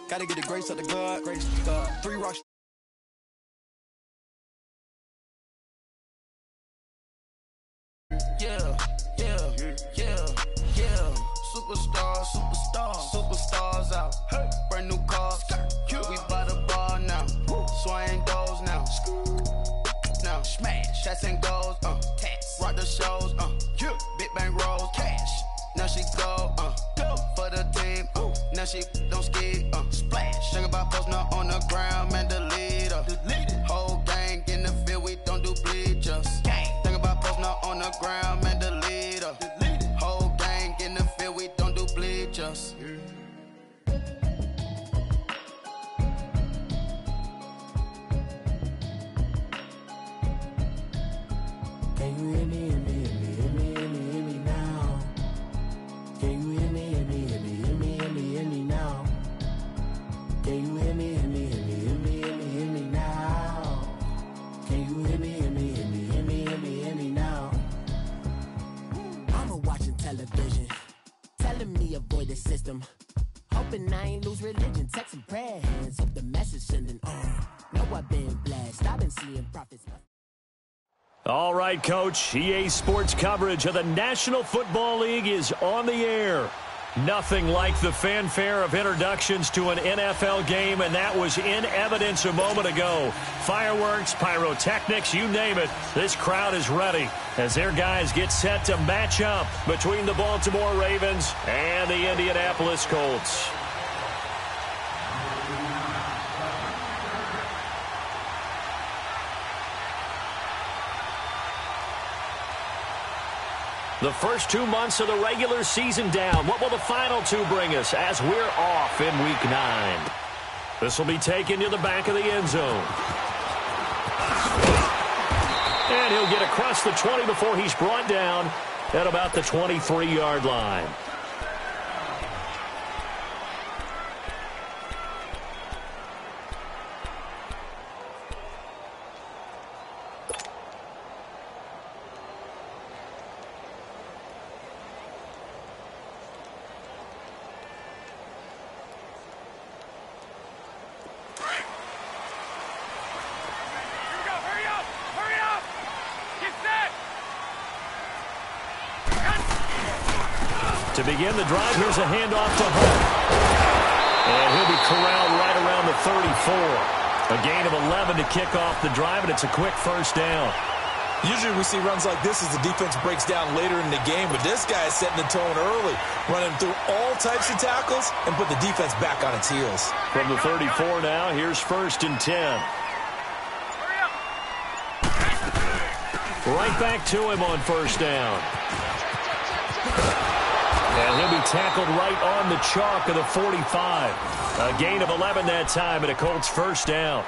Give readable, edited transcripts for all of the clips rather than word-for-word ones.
Gotta get the grace of the God. 3 rocks. Yeah. Superstars out. Hey. Brand new cars. We by the bar now. Swaying doors now. Now smash. Shots and goals. Rock the shows. Big bang rolls. Cash. Now she go. For the team. Now she don't ski. Splash. Think about posting up on the ground, man. The leader. Whole gang in the field. We don't do bleachers. Think about posting up on the ground, man. The leader. Whole gang in the field. We don't do bleachers. Can you hear me, hear me, hear me, hear me, hear me, hear me now? Can you hear me, hear me, hear me, hear me, hear me, hear me now? Can you hear me, hear me, hear me, hear me, hear me, hear me now? Can you hear me, hear me, hear me, hear me, hear me, hear me now? Mama watching television, telling me avoid the system. Hoping I ain't lose religion, texting prayer hands, hope the message sending on. Know I've been blessed, I've been seeing prophets. All right, Coach. EA Sports coverage of the National Football League is on the air. Nothing like the fanfare of introductions to an NFL game, and that was in evidence a moment ago. Fireworks, pyrotechnics, you name it. This crowd is ready as their guys get set to match up between the Baltimore Ravens and the Indianapolis Colts. The first 2 months of the regular season down. What will the final 2 bring us as we're off in Week 9? This will be taken to the back of the end zone. And he'll get across the 20 before he's brought down at about the 23-yard line. To begin the drive, here's a handoff to Hunt. And he'll be corralled right around the 34. A gain of 11 to kick off the drive, and it's a quick first down. Usually we see runs like this as the defense breaks down later in the game, but this guy is setting the tone early, running through all types of tackles and put the defense back on its heels. From the 34 now, here's 1st and 10. Right back to him on 1st down. And he'll be tackled right on the chalk of the 45. A gain of 11 that time, and a Colts 1st down.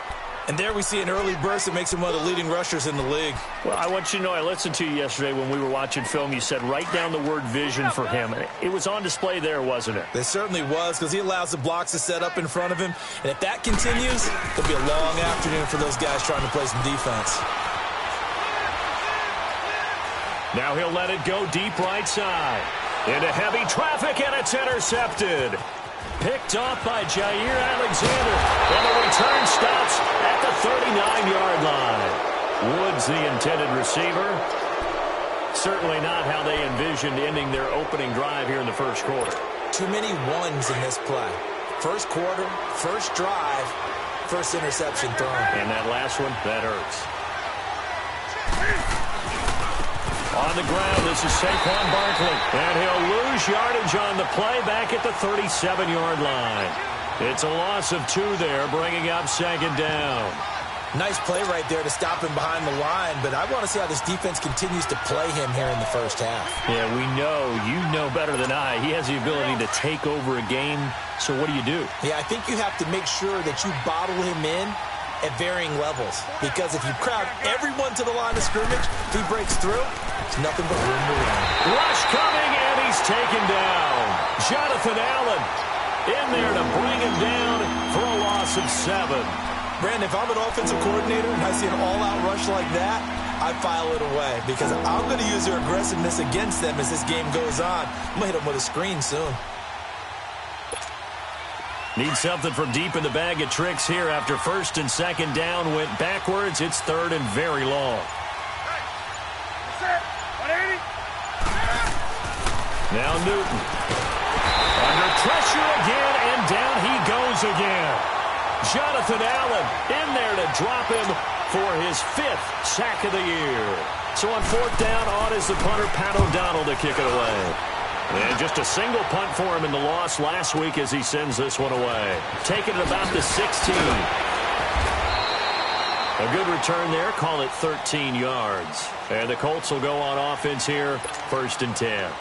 And there we see an early burst that makes him one of the leading rushers in the league. Well, I want you to know, I listened to you yesterday when we were watching film. You said write down the word vision for him. It was on display there, wasn't it? It certainly was, because he allows the blocks to set up in front of him. And if that continues, it'll be a long afternoon for those guys trying to play some defense. Now he'll let it go deep right side. Into heavy traffic, and it's intercepted. Picked off by Jair Alexander. And the return stops at the 39-yard line. Woods, the intended receiver. Certainly not how they envisioned ending their opening drive here in the first quarter. Too many ones in this play. First quarter, first drive, first interception thrown. And that last one, that hurts. On the ground, this is Saquon Barkley. And he'll lose yardage on the play back at the 37-yard line. It's a loss of 2 there, bringing up 2nd down. Nice play right there to stop him behind the line, but I want to see how this defense continues to play him here in the first half. Yeah, we know. You know better than I. He has the ability to take over a game, so what do? Yeah, I think you have to make sure that you bottle him in at varying levels, because if you crowd everyone to the line of scrimmage, if he breaks through, there's nothing but room to run. Rush coming, and he's taken down. Jonathan Allen in there to bring him down for a loss of 7. Brandon, if I'm an offensive coordinator and I see an all-out rush like that, I file it away, because I'm going to use their aggressiveness against them as this game goes on. I'm going to hit them with a screen soon. Need something from deep in the bag of tricks here after first and second down went backwards. It's third and very long. Now Newton. Under pressure again, and down he goes again. Jonathan Allen in there to drop him for his 5th sack of the year. So on 4th down, on is the punter, Pat O'Donnell, to kick it away. And just a single punt for him in the loss last week as he sends this one away. Taking it about the 16. A good return there. Call it 13 yards. And the Colts will go on offense here, 1st and 10.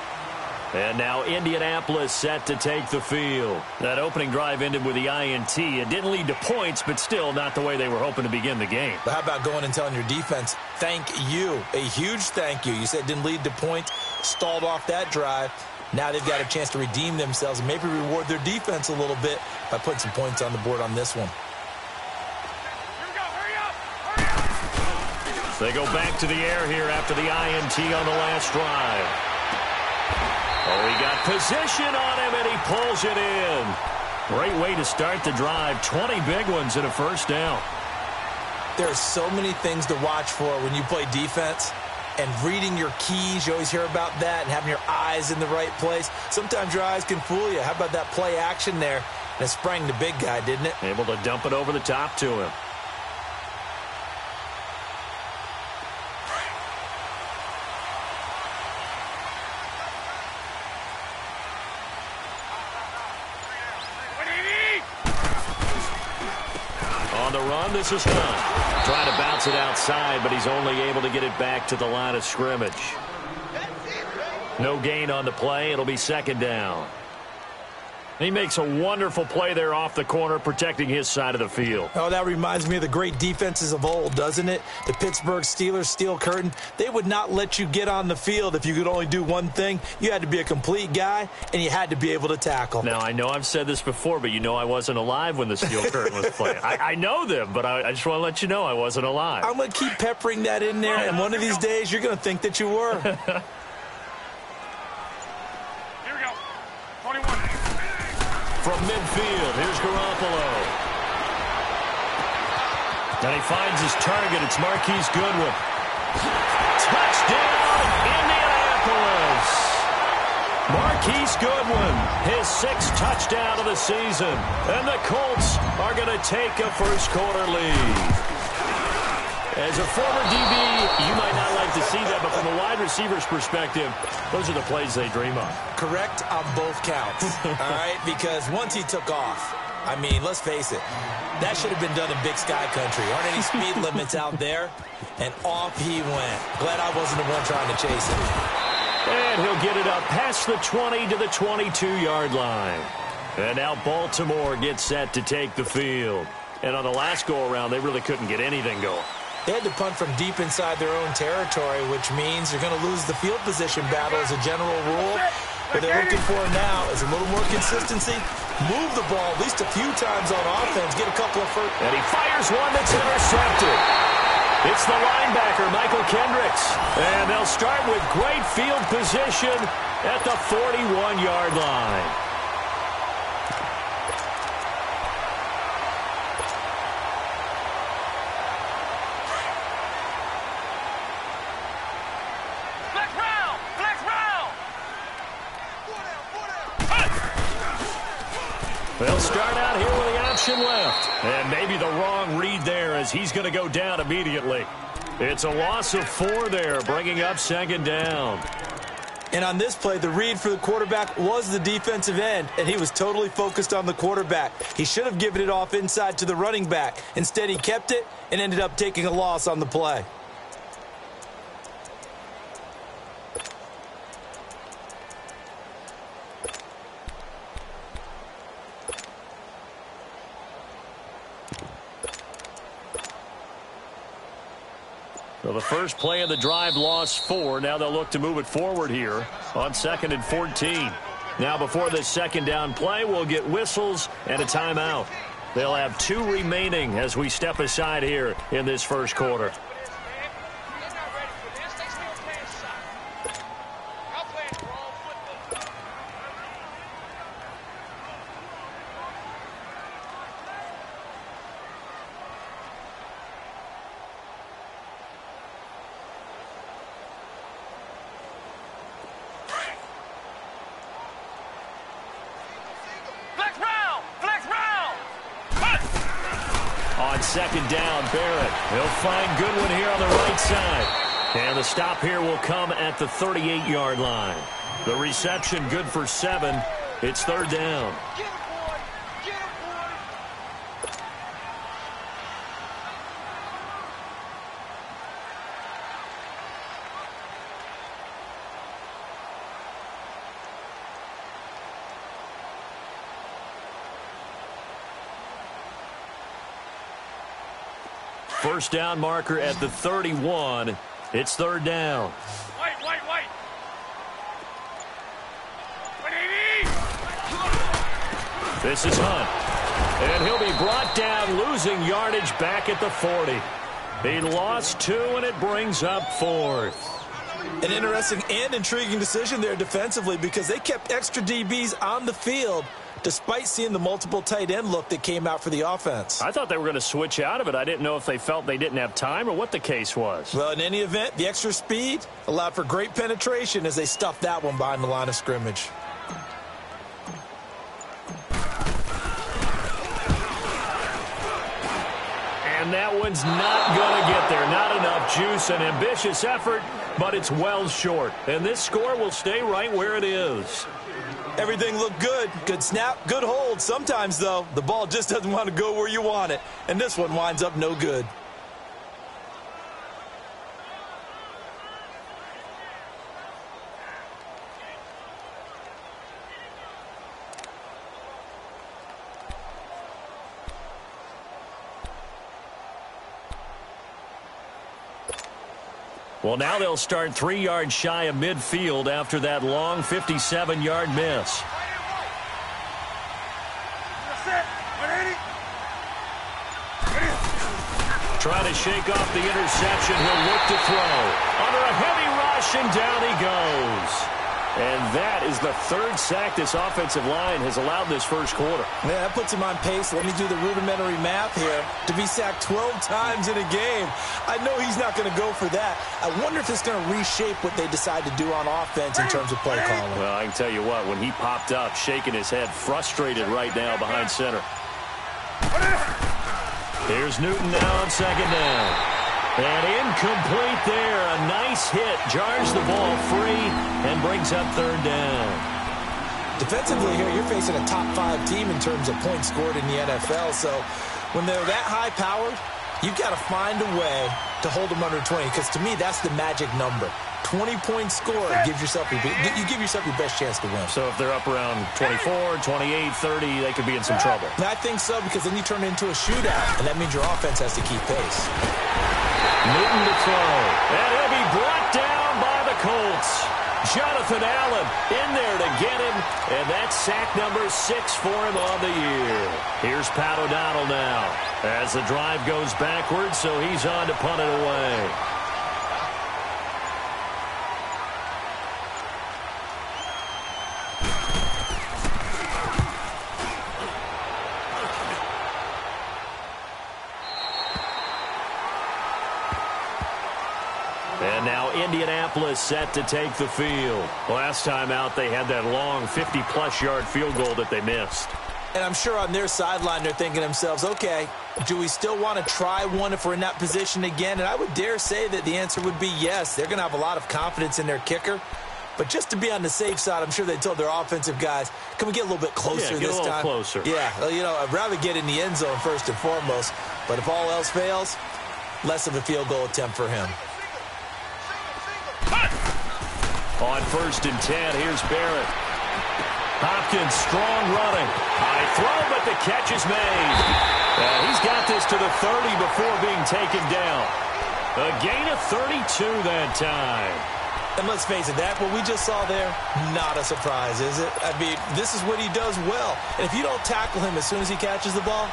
And now Indianapolis set to take the field. That opening drive ended with the INT. It didn't lead to points, but still not the way they were hoping to begin the game. But how about going and telling your defense, thank you, a huge thank you. You said it didn't lead to points, stalled off that drive. Now they've got a chance to redeem themselves and maybe reward their defense a little bit by putting some points on the board on this one. They go back to the air here after the INT on the last drive. Oh, he got position on him, and he pulls it in. Great way to start the drive. 20 big ones and a first down. There are so many things to watch for when you play defense. And reading your keys, you always hear about that, and having your eyes in the right place. Sometimes your eyes can fool you. How about that play action there? And it sprang the big guy, didn't it? Able to dump it over the top to him. On the run, this is Hunt. Trying to bounce it outside, but he's only able to get it back to the line of scrimmage. No gain on the play. It'll be 2nd down. He makes a wonderful play there off the corner, protecting his side of the field. Oh, that reminds me of the great defenses of old, doesn't it? The Pittsburgh Steelers steel curtain. They would not let you get on the field if you could only do one thing. You had to be a complete guy, and you had to be able to tackle. Now, I know I've said this before, but you know I wasn't alive when the steel curtain was playing. I know them, but I just want to let you know I wasn't alive. I'm going to keep peppering that in there, and one of these days you're going to think that you were. Here we go. 21. From midfield, here's Garoppolo. And he finds his target. It's Marquise Goodwin. Touchdown, Indianapolis. Marquise Goodwin, his 6th touchdown of the season. And the Colts are going to take a first-quarter lead. As a former DB, you might not like to see that, but from a wide receiver's perspective, those are the plays they dream of. Correct on both counts, all right? Because once he took off, I mean, let's face it, that should have been done in Big Sky Country. Aren't any speed limits out there? And off he went. Glad I wasn't the one trying to chase him. And he'll get it up past the 20 to the 22-yard line. And now Baltimore gets set to take the field. And on the last go-around, they really couldn't get anything going. They had to punt from deep inside their own territory, which means you're going to lose the field position battle as a general rule. What they're looking for now is a little more consistency. Move the ball at least a few times on offense. Get a couple of first. And he fires one that's intercepted. It's the linebacker, Michael Kendricks. And they'll start with great field position at the 41-yard line. They'll start out here with the option left. And maybe the wrong read there as he's going to go down immediately. It's a loss of 4 there, bringing up 2nd down. And on this play, the read for the quarterback was the defensive end, and he was totally focused on the quarterback. He should have given it off inside to the running back. Instead, he kept it and ended up taking a loss on the play. So the first play of the drive lost 4. Now they'll look to move it forward here on 2nd and 14. Now before this 2nd down play, we'll get whistles and a timeout. They'll have 2 remaining as we step aside here in this first quarter. second down. Barrett, he'll find Goodwin here on the right side. And the stop here will come at the 38-yard line. The reception good for 7. It's third down. First down marker at the 31. It's third down. White. This is Hunt. And he'll be brought down, losing yardage back at the 40. He lost 2, and it brings up 4th. An interesting and intriguing decision there defensively because they kept extra DBs on the field despite seeing the multiple tight end look that came out for the offense. I thought they were going to switch out of it. I didn't know if they felt they didn't have time or what the case was. Well, in any event, the extra speed allowed for great penetration as they stuffed that one behind the line of scrimmage. And that one's not going to get there. Not enough juice. An ambitious effort, but it's well short. And this score will stay right where it is. Everything looked good. Good snap, good hold. Sometimes, though, the ball just doesn't want to go where you want it. And this one winds up no good. Well, now they'll start 3 yards shy of midfield after that long 57-yard miss. Trying to shake off the interception. He'll look to throw. Under a heavy rush, and down he goes. And that is the 3rd sack this offensive line has allowed this first quarter. Yeah, that puts him on pace. Let me do the rudimentary math here. To be sacked 12 times in a game, I know he's not going to go for that. I wonder if it's going to reshape what they decide to do on offense in terms of play calling. Well, I can tell you what, when he popped up, shaking his head, frustrated right now behind center. Here's Newton now on second down. And incomplete there. A nice hit. Jars the ball free and brings up third down. Defensively here, you're facing a top 5 team in terms of points scored in the NFL. So when they're that high-powered, you've got to find a way to hold them under 20. Because to me, that's the magic number. 20-point score gives yourself you give yourself your best chance to win. So if they're up around 24, 28, 30, they could be in some trouble. And I think so, because then you turn it into a shootout, and that means your offense has to keep pace. Newton to throw. And he'll be brought down by the Colts. Jonathan Allen in there to get him. And that's sack number 6 for him on the year. Here's Pat O'Donnell now as the drive goes backwards, so he's on to punt it away. And now Indianapolis set to take the field. Last time out, they had that long 50-plus yard field goal that they missed. And I'm sure on their sideline they're thinking to themselves, okay, do we still want to try one if we're in that position again? And I would dare say that the answer would be yes. They're going to have a lot of confidence in their kicker. But just to be on the safe side, I'm sure they told their offensive guys, can we get a little bit closer this time? Yeah, get a little closer. Yeah, you know, I'd rather get in the end zone first and foremost. But if all else fails, less of a field goal attempt for him. On 1st and 10, here's Barrett. Hopkins, strong running. High throw, but the catch is made. He's got this to the 30 before being taken down. A gain of 32 that time. And let's face it, that what we just saw there, not a surprise, is it? I mean, this is what he does well. And if you don't tackle him as soon as he catches the ball,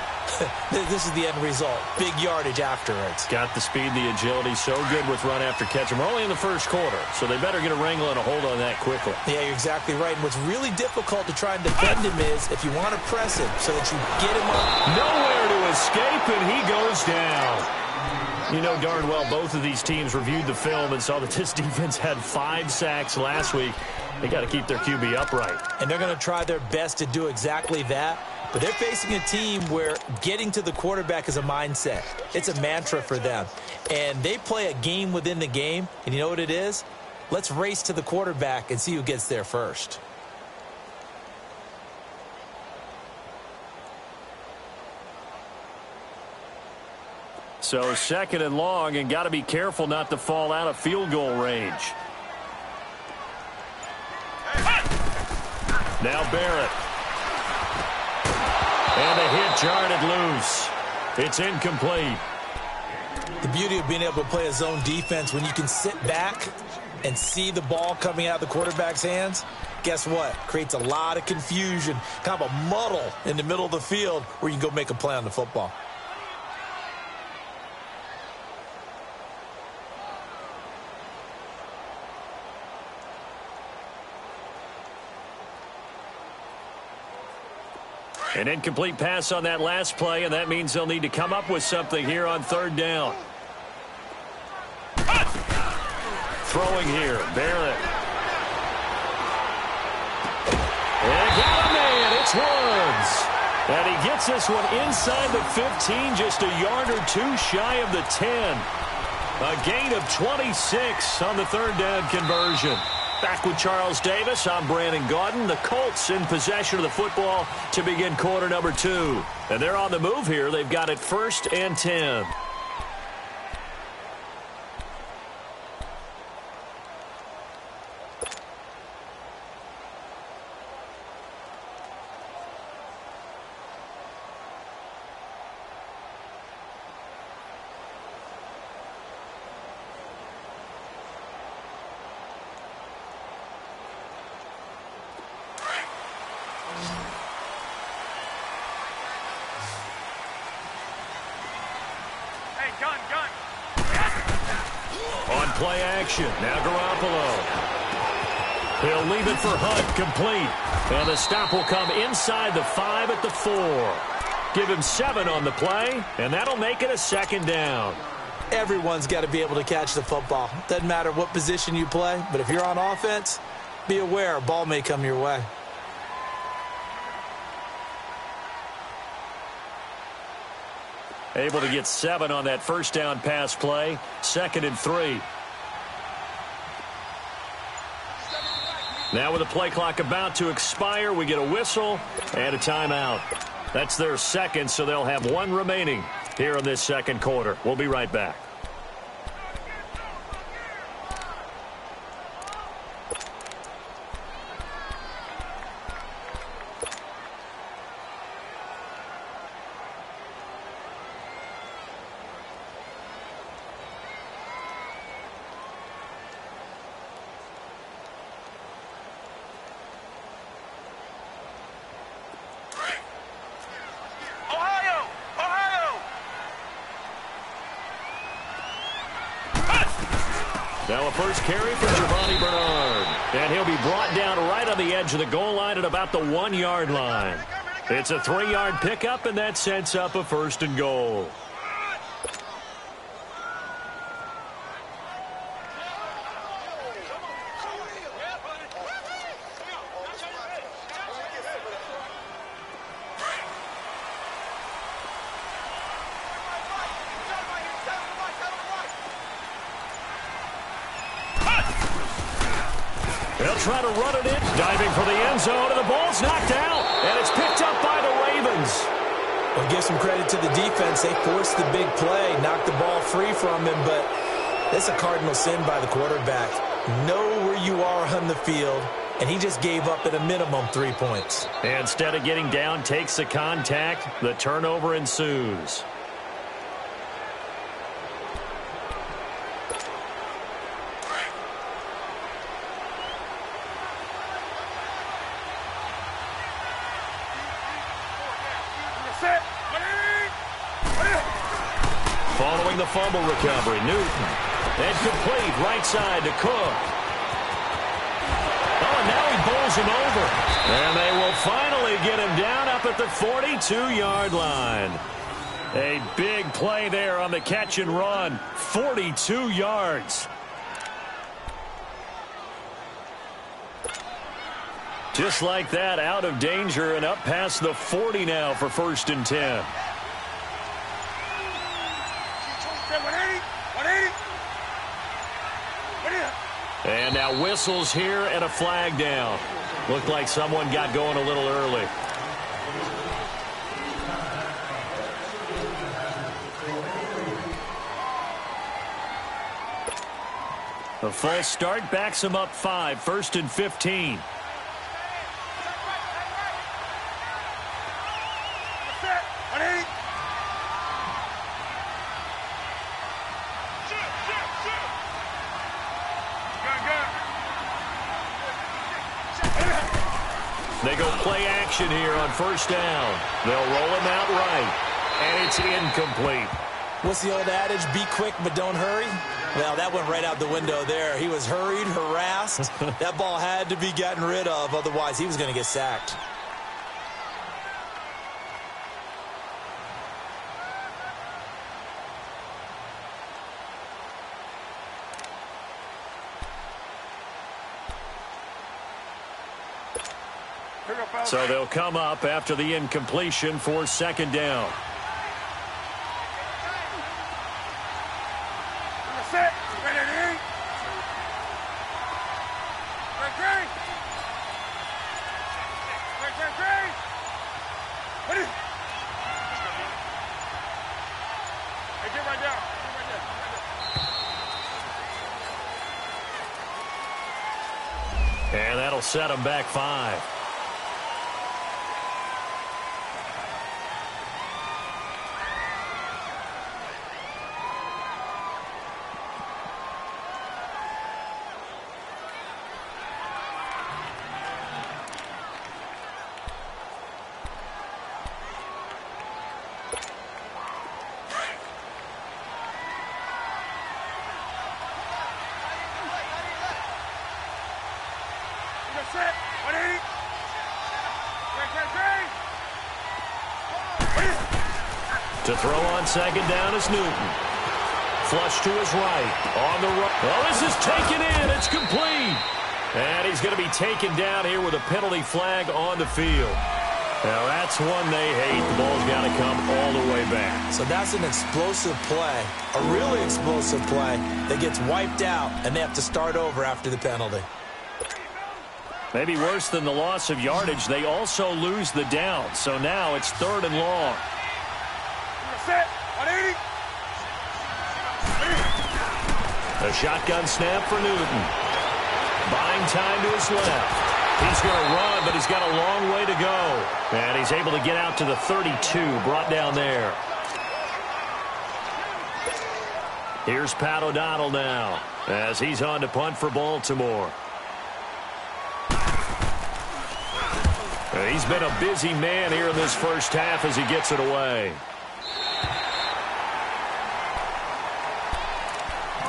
this is the end result. Big yardage afterwards. Got the speed, the agility, so good with run after catch. And we're only in the first quarter, so they better get a wrangle and a hold on that quickly. Yeah, you're exactly right. And what's really difficult to try and defend him is if you want to press him so that you get him up. Nowhere to escape, and he goes down. You know darn well both of these teams reviewed the film and saw that this defense had 5 sacks last week. They got to keep their QB upright. And they're going to try their best to do exactly that. But they're facing a team where getting to the quarterback is a mindset. It's a mantra for them. And they play a game within the game. And you know what it is? Let's race to the quarterback and see who gets there first. So 2nd and long, and got to be careful not to fall out of field goal range. Now Barrett. And a hit jarred it loose. It's incomplete. The beauty of being able to play a zone defense when you can sit back and see the ball coming out of the quarterback's hands, guess what? Creates a lot of confusion, kind of a muddle in the middle of the field where you can go make a play on the football. An incomplete pass on that last play, and that means they'll need to come up with something here on 3rd down. Throwing here, Barrett. And got a man, it's Woods. And he gets this one inside the 15, just a yard or 2 shy of the 10. A gain of 26 on the 3rd down conversion. Back with Charles Davis, I'm Brandon Gaudin. The Colts in possession of the football to begin quarter number 2. And they're on the move here. They've got it 1st and 10. On play action, now Garoppolo. He'll leave it for Hunt, complete. And the stop will come inside the 5 at the 4. Give him 7 on the play, and that'll make it a 2nd down. Everyone's got to be able to catch the football. Doesn't matter what position you play, but if you're on offense, be aware a ball may come your way. Able to get 7 on that 1st down pass play. 2nd and 3. Now with the play clock about to expire, we get a whistle and a timeout. That's their 2nd, so they'll have 1 remaining here in this 2nd quarter. We'll be right back. Now a first carry for Giovanni Bernard. And he'll be brought down right on the edge of the goal line at about the 1-yard line. It's a 3-yard pickup, and that sets up a 1st and goal. They'll try to run it in. Diving for the end zone, and the ball's knocked out. And it's picked up by the Ravens. Well, give some credit to the defense. They forced the big play, knocked the ball free from him, but that's a cardinal sin by the quarterback. Know where you are on the field, and he just gave up at a minimum 3 points. And instead of getting down, takes the contact. The turnover ensues. Following the fumble recovery, Newton. And complete right side to Cook. Oh, and now he bowls him over. And they will finally get him down up at the 42-yard line. A big play there on the catch and run. 42 yards. Just like that, out of danger and up past the 40 now for 1st and 10. 180. And now whistles here and a flag down. Looked like someone got going a little early. A false start backs him up 5, 1st and 15. They go play action here on 1st down. They'll roll him out right, and it's incomplete. What's the old adage? Be quick, but don't hurry. Well, that went right out the window there. He was hurried, harassed. That ball had to be gotten rid of, otherwise he was going to get sacked. So they'll come up after the incompletion for 2nd down. And that'll set them back 5. To throw on 2nd down is Newton. Flush to his right. On the right. Well, this is taken in. It's complete. And he's going to be taken down here with a penalty flag on the field. Now, that's one they hate. The ball's got to come all the way back. So that's an explosive play, a really explosive play that gets wiped out, and they have to start over after the penalty. Maybe worse than the loss of yardage, they also lose the down. So now it's 3rd and long. A shotgun snap for Newton. Buying time to his left. He's going to run, but he's got a long way to go. And he's able to get out to the 32, brought down there. Here's Pat O'Donnell now, as he's on to punt for Baltimore. He's been a busy man here in this 1st half as he gets it away.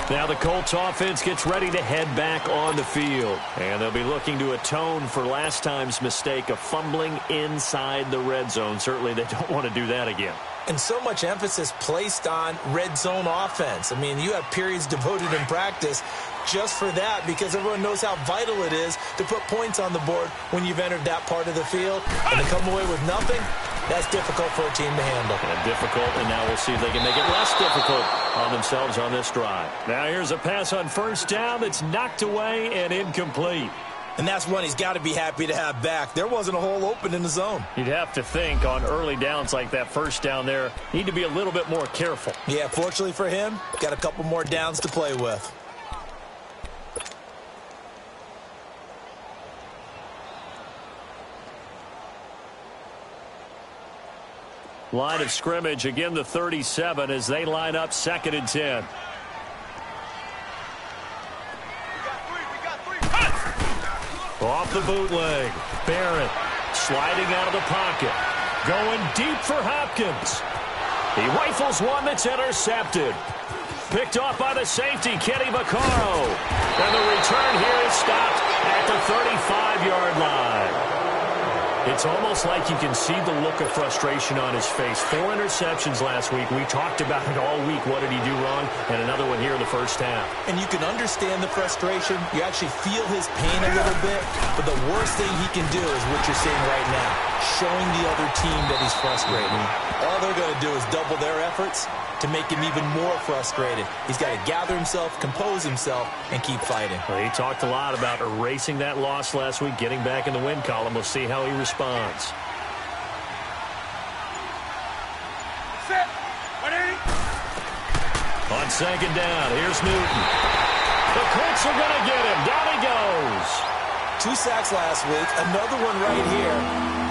Now the Colts offense gets ready to head back on the field. And they'll be looking to atone for last time's mistake of fumbling inside the red zone. Certainly they don't want to do that again. And so much emphasis placed on red zone offense. I mean, you have periods devoted in practice just for that, because everyone knows how vital it is to put points on the board when you've entered that part of the field. And to come away with nothing, that's difficult for a team to handle. And difficult, and now we'll see if they can make it less difficult on themselves on this drive. Now here's a pass on 1st down that's knocked away and incomplete. And that's one he's got to be happy to have back. There wasn't a hole open in the zone. You'd have to think on early downs like that 1st down there, need to be a little bit more careful. Yeah, fortunately for him, got a couple more downs to play with. Line of scrimmage, again the 37 as they line up 2nd and 10. Off the bootleg. Barrett sliding out of the pocket. Going deep for Hopkins. He rifles one that's intercepted. Picked off by the safety, Kenny Vaccaro. And the return here is stopped at the 35-yard line. It's almost like you can see the look of frustration on his face. 4 interceptions last week. We talked about it all week. What did he do wrong? And another one here in the first half. And you can understand the frustration. You actually feel his pain a little bit. But the worst thing he can do is what you're seeing right now, showing the other team that he's frustrated. All they're going to do is double their efforts to make him even more frustrated. He's got to gather himself, compose himself, and keep fighting. Well, he talked a lot about erasing that loss last week, getting back in the win column. We'll see how he responds. Set. Ready? On second down, here's Newton. The Colts are going to get him. Down he goes. 2 sacks last week, another one right here.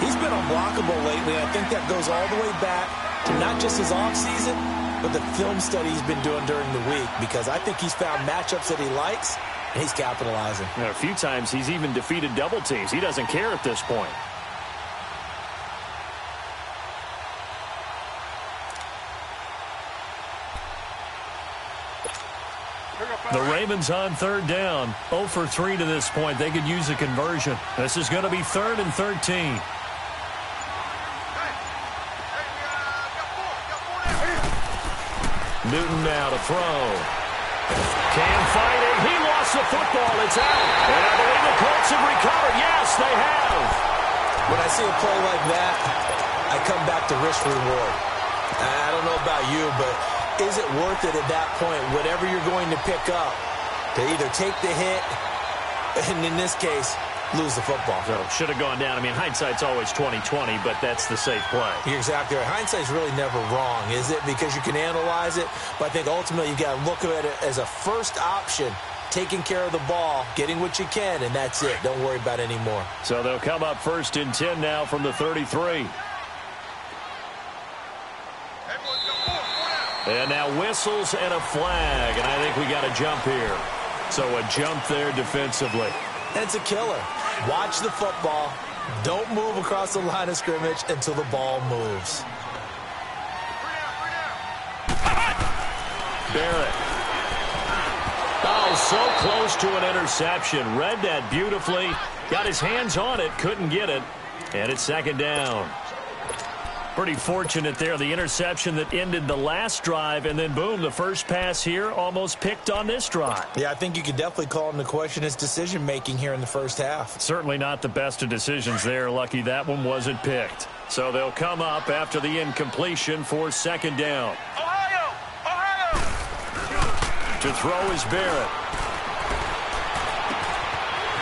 He's been unblockable lately. I think that goes all the way back to not just his offseason, but the film study he's been doing during the week, because I think he's found matchups that he likes, and he's capitalizing. A few times he's even defeated double teams. He doesn't care at this point. The Ravens on third down. 0 for 3 to this point. They could use a conversion. This is going to be 3rd and 13. Newton now to throw. Cam fighting. He lost the football. It's out. And I believe the Colts have recovered. Yes, they have. When I see a play like that, I come back to risk reward. I don't know about you, but is it worth it at that point, whatever you're going to pick up, to either take the hit, and in this case, lose the football? So should have gone down. I mean, hindsight's always 20/20, but that's the safe play. You're exactly right. Hindsight's really never wrong, is it? Because you can analyze it, but I think ultimately you've got to look at it as a first option, taking care of the ball, getting what you can, and that's it. Don't worry about any more. So they'll come up 1st and 10 now from the 33. And now whistles and a flag, and I think we got a jump here. So a jump there defensively. It's a killer. Watch the football. Don't move across the line of scrimmage until the ball moves. Barrett. Oh, so close to an interception. Read that beautifully. Got his hands on it, couldn't get it. And it's 2nd down. Pretty fortunate there, the interception that ended the last drive, and then boom, the first pass here almost picked on this drive. Yeah, I think you could definitely call into question his decision-making here in the first half. Certainly not the best of decisions there. Lucky that one wasn't picked. So they'll come up after the incompletion for 2nd down. Ohio! Ohio! To throw is Barrett.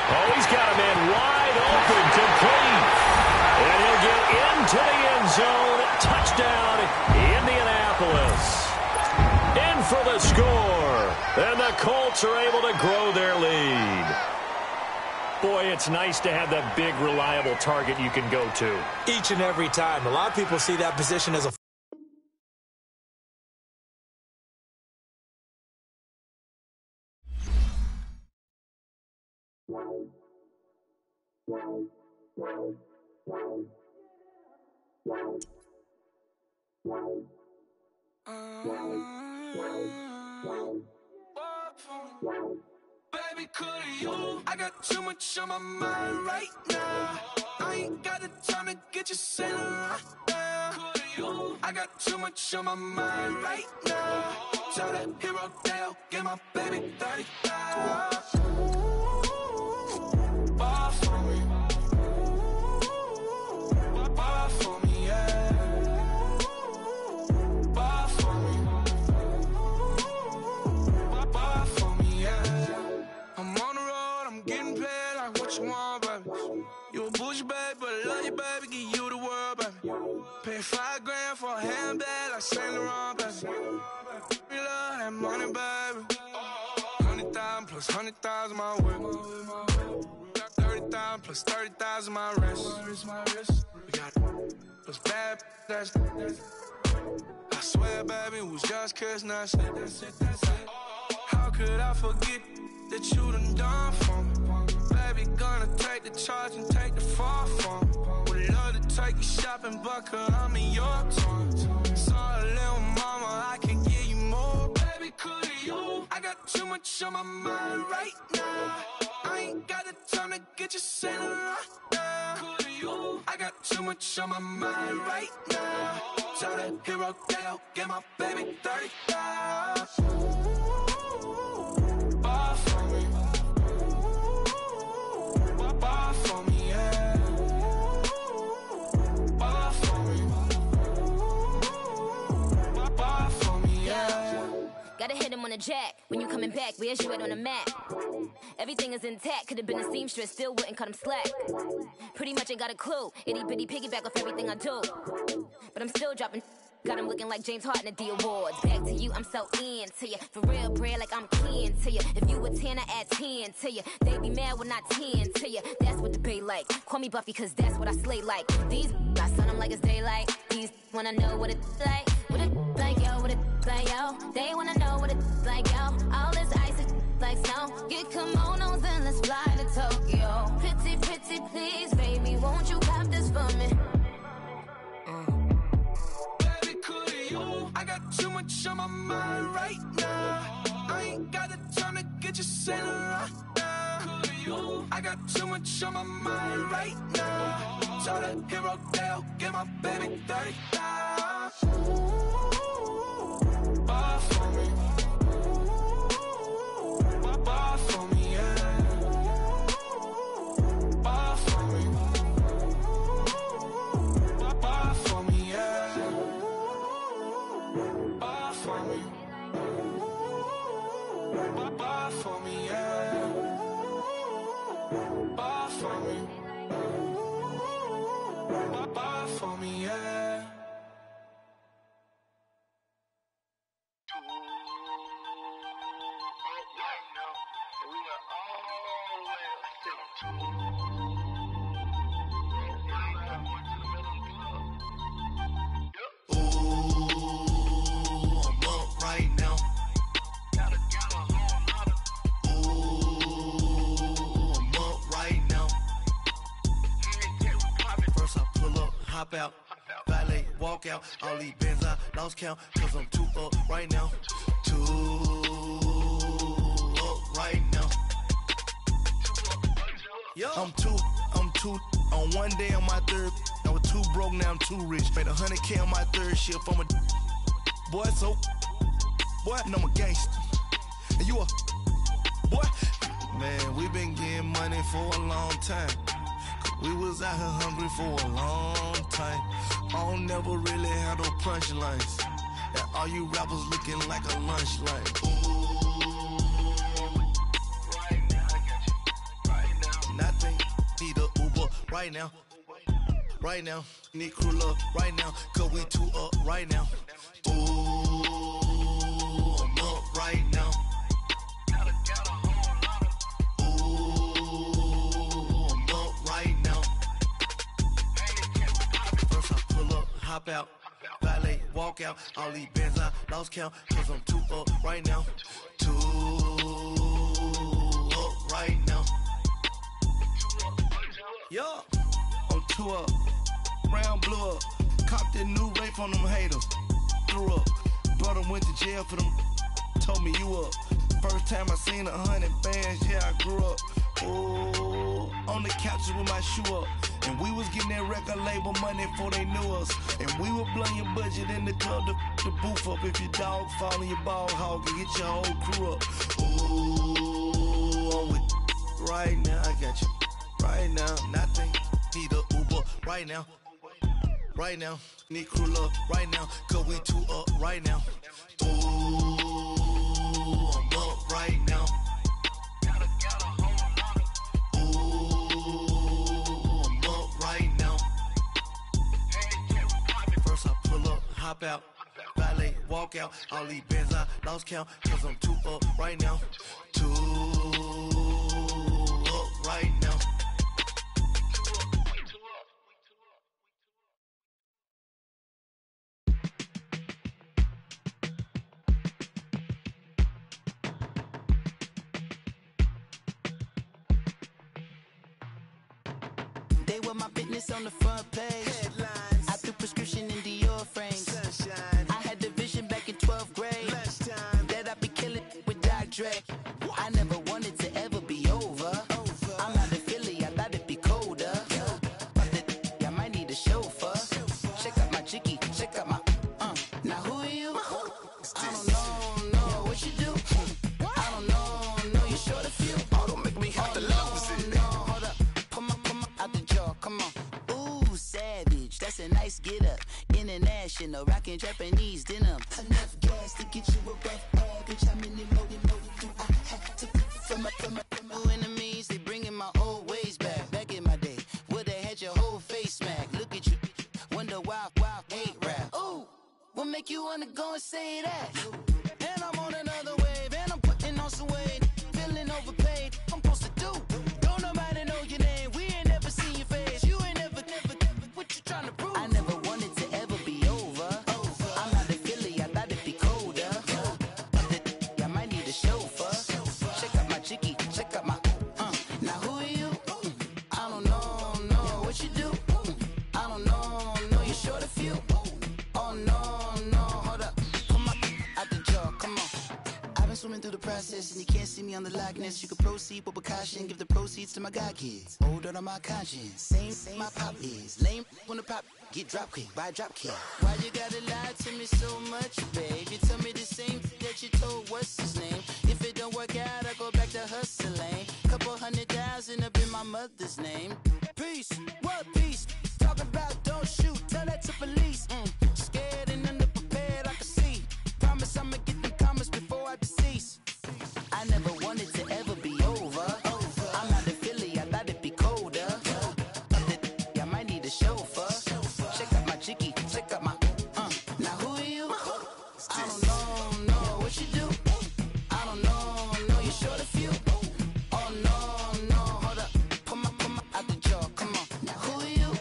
Oh, he's got a man wide open, complete. And he'll get into the end zone. Touchdown, Indianapolis. In for the score. And the Colts are able to grow their lead. Boy, it's nice to have that big, reliable target you can go to. Each and every time. A lot of people see that position as a Baby, could you? I got too much on my mind right now. I ain't got the time to get you sitting right now. Could you? I got too much on my mind right now. Tell that hero Dale, get my baby 35. Ball for me. Ball for me, yeah. Ball for me. Ball for me, yeah. I'm on the road, I'm getting paid like what you want, baby. You a bougie, baby, but I love you, baby. Give you the world, baby. Pay $5 grand for a handbag like Saint Laurent, baby. We love that money, baby. 100,000 plus 100,000 my way. Got 30,000 plus 30,000 my wrist. We got those bad, that's I swear, baby, it was just kiss, now shit. How could I forget that you done for me? Baby, gonna take the charge and take the fall for me. Would love to take you shopping, but I'm in your town. Sorry, little mama, I can give you more. Baby, could you? I got too much on my mind right now. I ain't got the time to get you sitting right now. Could you? I got too much on my mind right now. Tell that hero down, get my baby 30,000. Bar for me. Bar for me, yeah. Bar for me. Bar for me, yeah. Gotta hit him on the jack. When you coming back, where's you at on the map? Everything is intact. Could've been a seamstress, still wouldn't cut him slack. Pretty much ain't got a clue. Itty bitty piggyback off everything I do. But I'm still dropping. Got him looking like James Harden at the awards. Back to you, I'm so into you. For real, bread, like I'm keen to you. If you a 10, I add 10 to you. They be mad when I 10 to you. That's what the bay like. Call me Buffy, cause that's what I slay like. These, I sun them like it's daylight. These wanna know what it's like. What it like, yo, what it like, yo. They wanna know what it's like, yo. All this ice is like snow. Get kimonos and let's fly to Tokyo. Pretty, pretty, please, baby, won't you have this for me? I got too much on my mind right now. I ain't got the time to get you sailing right now. I got too much on my mind right now. Tell the hero down, get my baby 30,000. Bar for me. Bar for me, yeah. Bar for me. Bar for me, yeah. Bar for me. Bar for me, yeah. Bar for me. Bar for me, yeah. Hop out, valet, walk out. All these bands I lost count, cause I'm too up right now. Too up right now. I'm too on one day on my third. I was too broke, now I'm too rich. Made 100K on my third shift from a boy, so boy, and I'm a gangster. And you a boy. Man, we been getting money for a long time. We was out here hungry for a long time. I don't never really have no punchlines. That all you rappers looking like a lunch line. Ooh, right now, I got you. Right now, nothing. Need a Uber right now. Right now, need crew love right now. Cause we too up right now. Ooh, I'm up right now. Hop out, valet, walk out. All these bands I lost count, cause I'm too up right now. Too up right now. Yo, I'm too up. Round blew up. Copped that new rape on them haters. Threw up. Brother went to jail for them. Told me you up. First time I seen 100 bands, yeah, I grew up. Oh, on the couches with my shoe up. And we was getting that record label money before they knew us. And we were blowing your budget in the club to booth up. If your dog fall in your ball hog and get your whole crew up. Ooh, I'm with right now, I got you. Right now, nothing. Need a Uber right now. Right now, need crew love right now. Cause we too up right now. Ooh, I'm up right now. Hop out, valet, walk out. All these bands I lost count, cause I'm too up right now. Too up right now. They were my business on the front page. Headlines. I threw prescription in Dior frames. Sunshine. I had the vision back in 12th grade. Lunchtime. That I'd be killing with Dr. Dre. I never wanted to ever be over. I'm out of Philly, I thought it'd be colder. But I might a nice get up. International, rockin' Japanese denim. Enough gas to get you above average. How many more do I have to from my enemies? They bringing my old ways back. Back in my day, where they had your whole face smacked. Look at you, wonder why hate rap. Ooh, what make you wanna go and say that? And I'm on another wave, and I'm putting on some weight. Feeling overpaid, I'm supposed to do. Don't nobody know your name, we ain't never seen your face. You ain't never, what you trying to prove? I never wanted to ever be over. I'm not a Philly, I thought it'd be colder. I might need a chauffeur. Check out my chicky, check out my, now who are you? I don't know, what you do? I don't know, you're short a few. Oh no, hold up, come on, out the jaw, come on. I've been swimming through the process and you can't see me on the Loch Ness. You can proceed with precaution, give the proceeds to my god kids. Hold on my conscience, same my pop is. Lame when the pop get drop kick by drop kick. Why you gotta lie to me so much, babe? You tell me the same that you told what's his name. If it don't work out, I go back to hustling. Couple 100,000 up in my mother's name. Peace, what peace? Talk about don't shoot, tell that to police. Scared and underprepared, I can see. Promise I'ma get them comments before I decease. I never wanted to ever be over. I'm not a Philly, I thought it'd be colder. I might need a chauffeur. Check out my chicky, check out my, now who are you? I don't know, what you do? I don't know, you're short a few. Oh no, hold up, put my out the jaw, come on. Now who are you?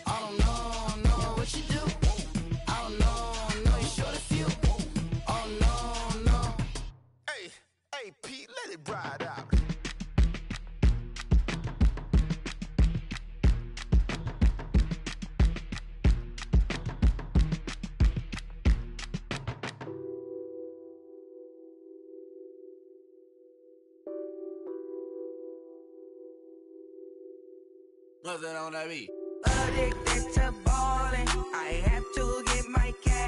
I don't know, what you do? I don't know, you're short a few. Oh no. Hey, Pete, let it ride out. What's that on that beat? Addicted to ballin', I have to get my cash.